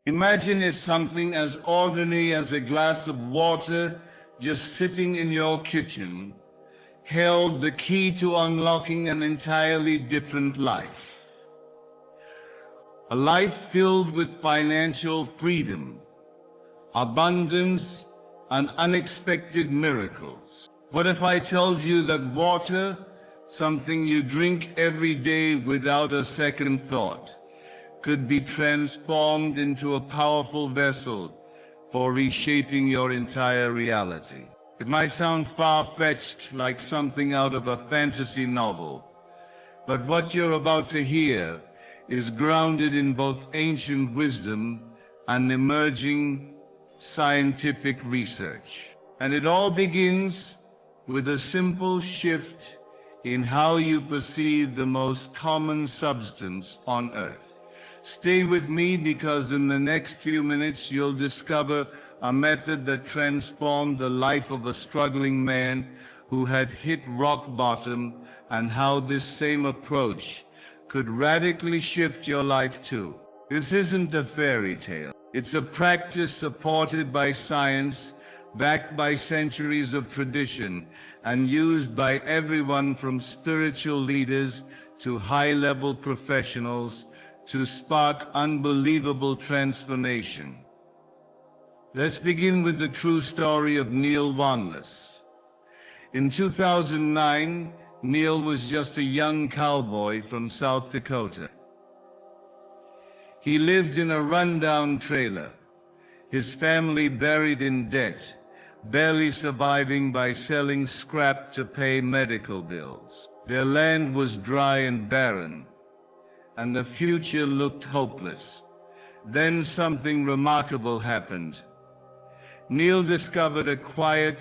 Imagine it's something as ordinary as a glass of water just sitting in your kitchen held the key to unlocking an entirely different life. A life filled with financial freedom, abundance, and unexpected miracles. What if I told you that water, something you drink every day without a second thought, could be transformed into a powerful vessel for reshaping your entire reality? It might sound far-fetched, like something out of a fantasy novel, but what you're about to hear is grounded in both ancient wisdom and emerging scientific research. And it all begins with a simple shift in how you perceive the most common substance on Earth. Stay with me, because in the next few minutes you'll discover a method that transformed the life of a struggling man who had hit rock bottom, and how this same approach could radically shift your life too. This isn't a fairy tale. It's a practice supported by science, backed by centuries of tradition, and used by everyone from spiritual leaders to high-level professionals to spark unbelievable transformation. Let's begin with the true story of Neil Wless. In 2009, Neil was just a young cowboy from South Dakota. He lived in a rundown trailer, his family buried in debt, barely surviving by selling scrap to pay medical bills. Their land was dry and barren, and the future looked hopeless. Then something remarkable happened. Neil discovered a quiet,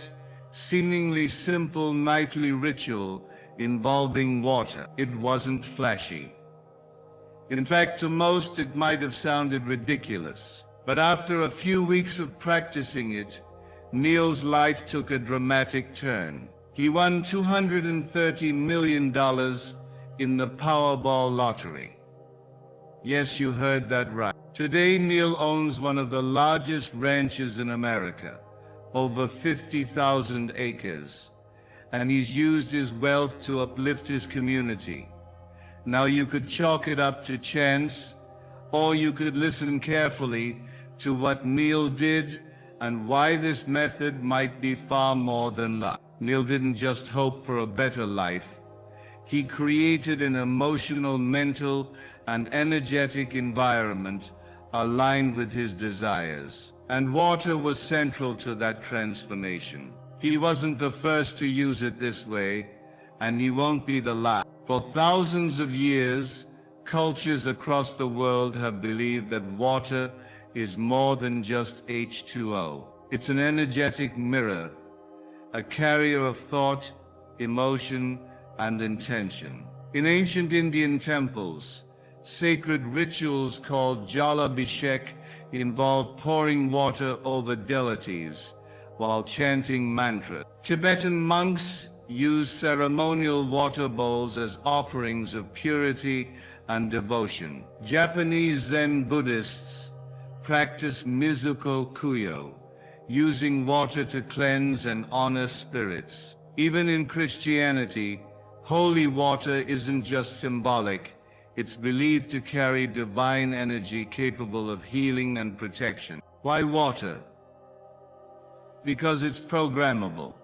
seemingly simple nightly ritual involving water. It wasn't flashy. In fact, to most it might have sounded ridiculous. But after a few weeks of practicing it, Neil's life took a dramatic turn. He won $230 million in the Powerball lottery. Yes, you heard that right. Today, Neil owns one of the largest ranches in America, over 50,000 acres, and he's used his wealth to uplift his community. Now, you could chalk it up to chance, or you could listen carefully to what Neil did and why this method might be far more than luck. Neil didn't just hope for a better life. He created an emotional, mental, and energetic environment aligned with his desires. And water was central to that transformation. He wasn't the first to use it this way, and he won't be the last. For thousands of years, cultures across the world have believed that water is more than just H2O. It's an energetic mirror, a carrier of thought, emotion, and intention. In ancient Indian temples, sacred rituals called Jalabhishek involved pouring water over deities while chanting mantras. Tibetan monks use ceremonial water bowls as offerings of purity and devotion. Japanese Zen Buddhists practice Mizuko Kuyo, using water to cleanse and honor spirits. Even in Christianity, holy water isn't just symbolic. It's believed to carry divine energy capable of healing and protection. Why water? Because it's programmable.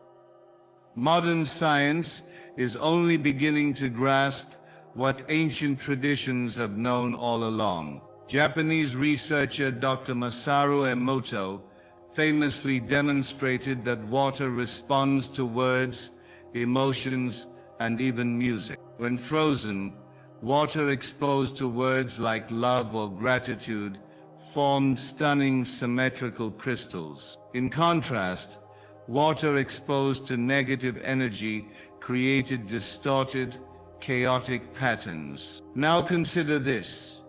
Modern science is only beginning to grasp what ancient traditions have known all along. Japanese researcher Dr. Masaru Emoto famously demonstrated that water responds to words, emotions, and even music. When frozen, water exposed to words like love or gratitude formed stunning symmetrical crystals. In contrast, water exposed to negative energy created distorted, chaotic patterns. Now consider this.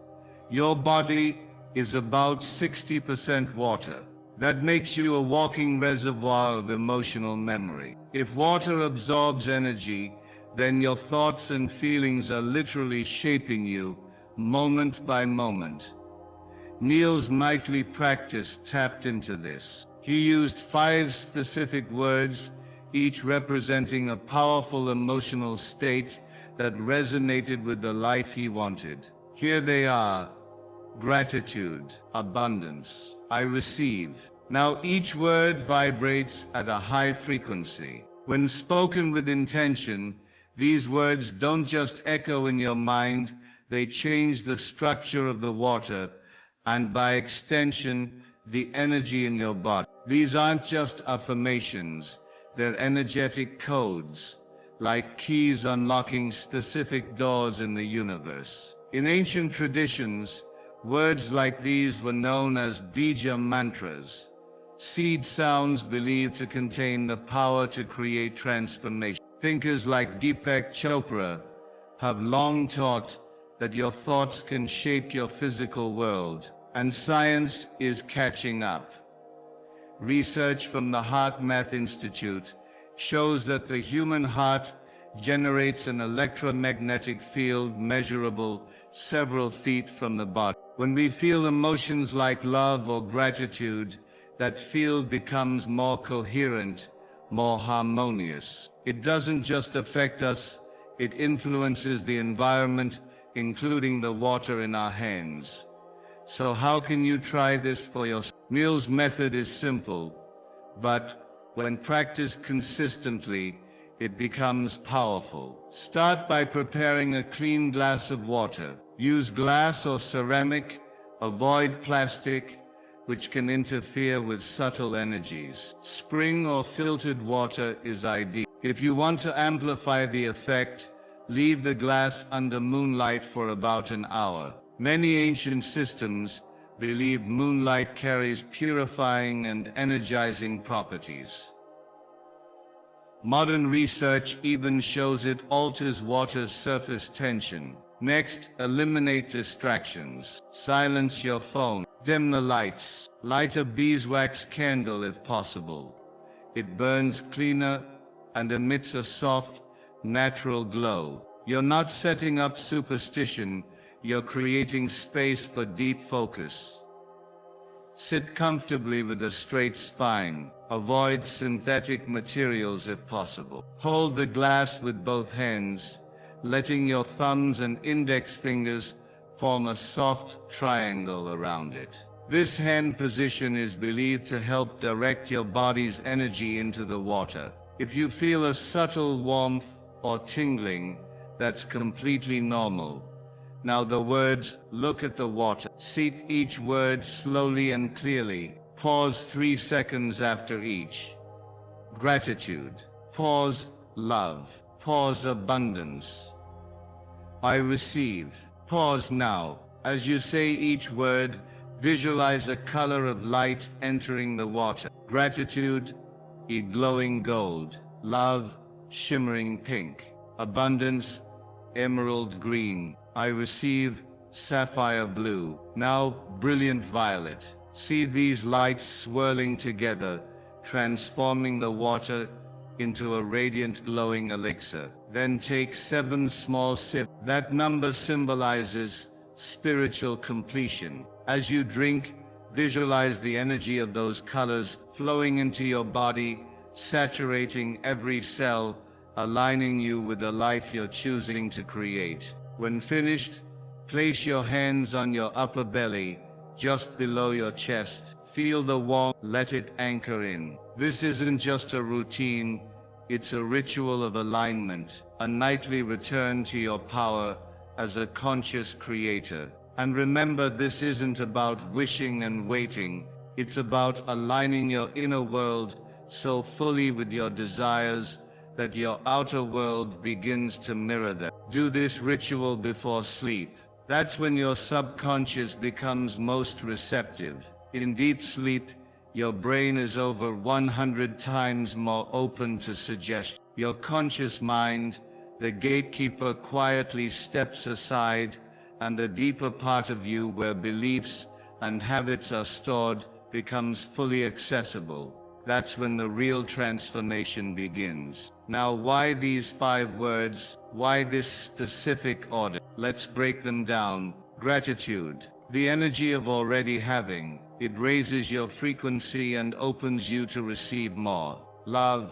Your body is about 60% water. That makes you a walking reservoir of emotional memory. If water absorbs energy, then your thoughts and feelings are literally shaping you moment by moment. Neil's nightly practice tapped into this. He used 5 specific words, each representing a powerful emotional state that resonated with the life he wanted. Here they are: gratitude, abundance, I receive. Now each word vibrates at a high frequency. When spoken with intention, these words don't just echo in your mind, they change the structure of the water, and by extension, the energy in your body. These aren't just affirmations, they're energetic codes, like keys unlocking specific doors in the universe. In ancient traditions, words like these were known as bija mantras, seed sounds believed to contain the power to create transformation. Thinkers like Deepak Chopra have long taught that your thoughts can shape your physical world, and science is catching up. Research from the HeartMath Institute shows that the human heart generates an electromagnetic field measurable several feet from the body. When we feel emotions like love or gratitude, that field becomes more coherent, more harmonious. It doesn't just affect us, it influences the environment, including the water in our hands. So how can you try this for yourself? Neil's method is simple, but when practiced consistently, it becomes powerful. Start by preparing a clean glass of water. Use glass or ceramic, avoid plastic, which can interfere with subtle energies. Spring or filtered water is ideal. If you want to amplify the effect, leave the glass under moonlight for about an hour. Many ancient systems believe moonlight carries purifying and energizing properties. Modern research even shows it alters water's surface tension. Next, eliminate distractions. Silence your phone. Dim the lights. Light a beeswax candle if possible. It burns cleaner and emits a soft, natural glow. You're not setting up superstition, you're creating space for deep focus. Sit comfortably with a straight spine. Avoid synthetic materials if possible. Hold the glass with both hands, letting your thumbs and index fingers form a soft triangle around it. This hand position is believed to help direct your body's energy into the water. If you feel a subtle warmth or tingling, that's completely normal. Now the words, look at the water. Seek each word slowly and clearly. Pause 3 seconds after each. Gratitude. Pause, love. Pause, abundance. I receive. Pause now. As you say each word, visualize a color of light entering the water. Gratitude, a glowing gold. Love, shimmering pink. Abundance, emerald green. I receive, sapphire blue. Now, brilliant violet. See these lights swirling together, transforming the water into a radiant glowing elixir. Then take 7 small sips. That number symbolizes spiritual completion. As you drink, visualize the energy of those colors flowing into your body, saturating every cell, aligning you with the life you're choosing to create. When finished, place your hands on your upper belly, just below your chest. Feel the warmth, let it anchor in. This isn't just a routine, it's a ritual of alignment, a nightly return to your power as a conscious creator. And remember, this isn't about wishing and waiting, it's about aligning your inner world so fully with your desires that your outer world begins to mirror them. Do this ritual before sleep. That's when your subconscious becomes most receptive. In deep sleep, your brain is over 100 times more open to suggestion. Your conscious mind, the gatekeeper, quietly steps aside, and the deeper part of you, where beliefs and habits are stored, becomes fully accessible. That's when the real transformation begins. Now, why these 5 words? Why this specific order? Let's break them down. Gratitude. the energy of already having. It raises your frequency and opens you to receive more. Love,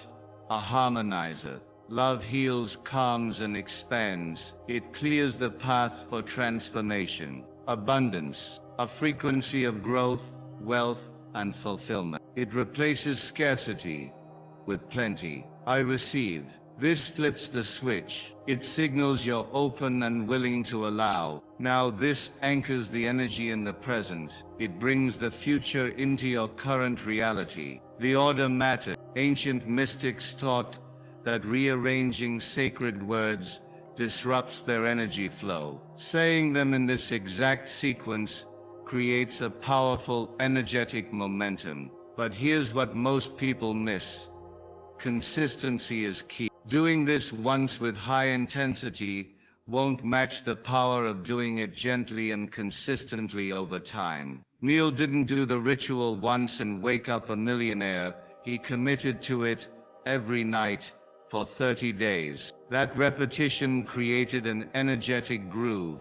a harmonizer. Love heals, calms, and expands. It clears the path for transformation. Abundance, a frequency of growth, wealth, and fulfillment. It replaces scarcity with plenty. I receive. This flips the switch. It signals you're open and willing to allow. Now this anchors the energy in the present. It brings the future into your current reality. The order matters. Ancient mystics taught that rearranging sacred words disrupts their energy flow. Saying them in this exact sequence creates a powerful energetic momentum. But here's what most people miss. Consistency is key. Doing this once with high intensity won't match the power of doing it gently and consistently over time. Neil didn't do the ritual once and wake up a millionaire. He committed to it every night for 30 days. That repetition created an energetic groove,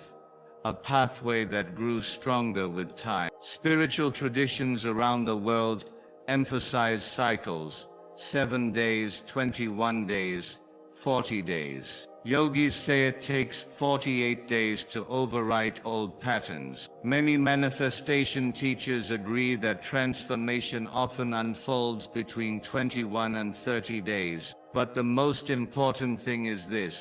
a pathway that grew stronger with time. Spiritual traditions around the world emphasize cycles: 7 days, 21 days, 40 days. Yogis say it takes 48 days to overwrite old patterns. Many manifestation teachers agree that transformation often unfolds between 21 and 30 days. But the most important thing is this: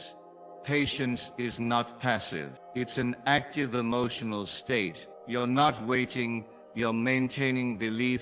patience is not passive. It's an active emotional state. You're not waiting, you're maintaining belief,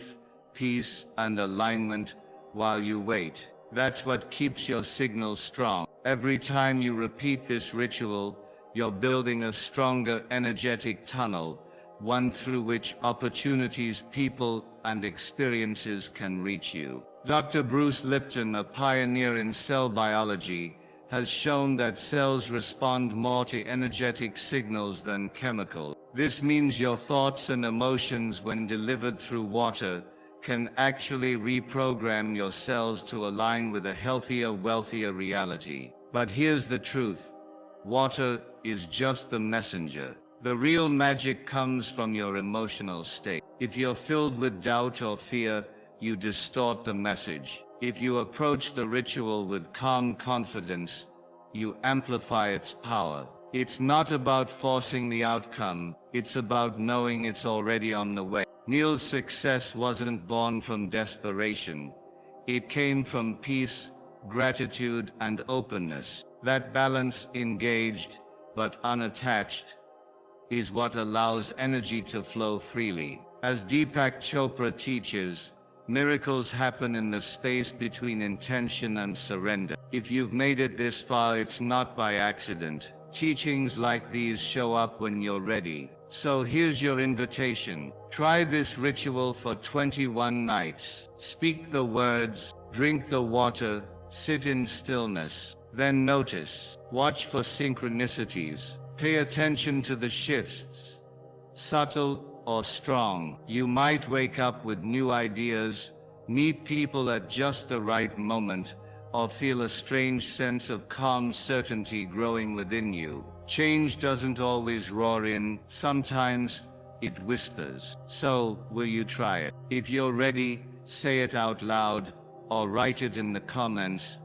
peace, and alignment while you wait. That's what keeps your signal strong. Every time you repeat this ritual, you're building a stronger energetic tunnel, one through which opportunities, people, and experiences can reach you. Dr. Bruce Lipton, a pioneer in cell biology, has shown that cells respond more to energetic signals than chemical. This means your thoughts and emotions, when delivered through water, can actually reprogram your cells to align with a healthier, wealthier reality. But here's the truth: water is just the messenger. The real magic comes from your emotional state. If you're filled with doubt or fear, you distort the message. If you approach the ritual with calm confidence, you amplify its power. It's not about forcing the outcome, it's about knowing it's already on the way. Neil's success wasn't born from desperation. It came from peace, gratitude, and openness. That balance, engaged but unattached, is what allows energy to flow freely. As Deepak Chopra teaches, miracles happen in the space between intention and surrender. If you've made it this far, it's not by accident. Teachings like these show up when you're ready. So here's your invitation. Try this ritual for 21 nights. Speak the words, drink the water, sit in stillness. Then notice. Watch for synchronicities. Pay attention to the shifts, subtle or strong. You might wake up with new ideas, meet people at just the right moment, or feel a strange sense of calm certainty growing within you. Change doesn't always roar in, sometimes it whispers. So, will you try it? If you're ready, say it out loud, or write it in the comments.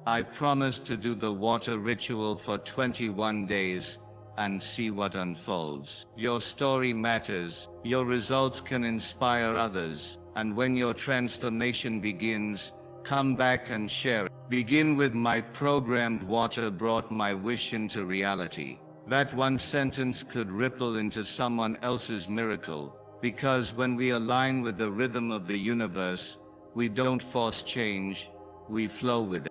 I promise to do the water ritual for 21 days, and see what unfolds. Your story matters. Your results can inspire others. And when your transformation begins, come back and share it. Begin with: my programmed water brought my wish into reality. That one sentence could ripple into someone else's miracle. Because when we align with the rhythm of the universe, we don't force change, we flow with it.